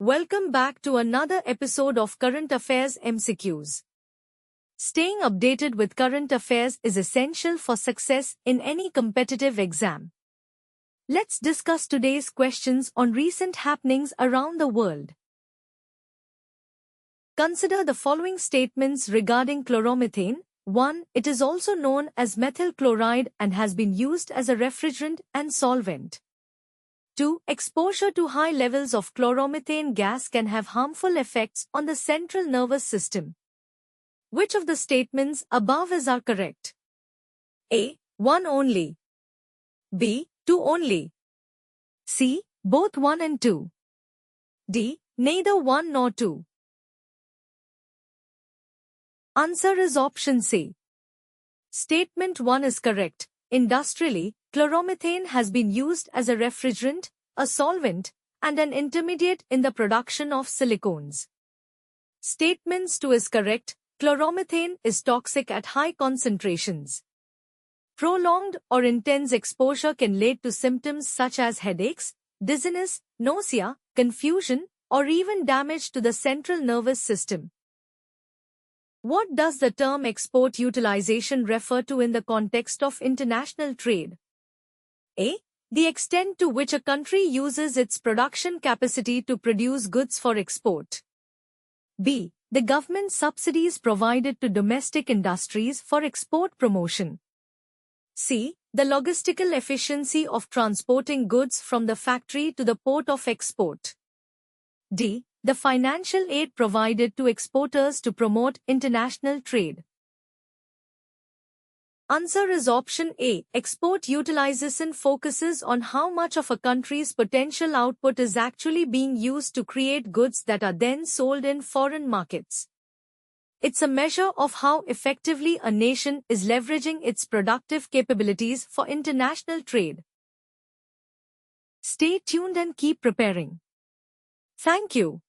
Welcome back to another episode of Current Affairs MCQs. Staying updated with current affairs is essential for success in any competitive exam. Let's discuss today's questions on recent happenings around the world. Consider the following statements regarding chloromethane. 1. It is also known as methyl chloride and has been used as a refrigerant and solvent. 2. Exposure to high levels of chloromethane gas can have harmful effects on the central nervous system. Which of the statements above are correct? A. 1 only. B. 2 only. C. Both 1 and 2. D. Neither 1 nor 2. Answer is option C. Statement 1 is correct. Industrially, chloromethane has been used as a refrigerant, a solvent, and an intermediate in the production of silicones. Statement 2 is correct. Chloromethane is toxic at high concentrations. Prolonged or intense exposure can lead to symptoms such as headaches, dizziness, nausea, confusion, or even damage to the central nervous system. What does the term export utilization refer to in the context of international trade? A. The extent to which a country uses its production capacity to produce goods for export. B. The government subsidies provided to domestic industries for export promotion. C. The logistical efficiency of transporting goods from the factory to the port of export. D. The financial aid provided to exporters to promote international trade. Answer is option A. Export utilization focuses on how much of a country's potential output is actually being used to create goods that are then sold in foreign markets. It's a measure of how effectively a nation is leveraging its productive capabilities for international trade. Stay tuned and keep preparing. Thank you.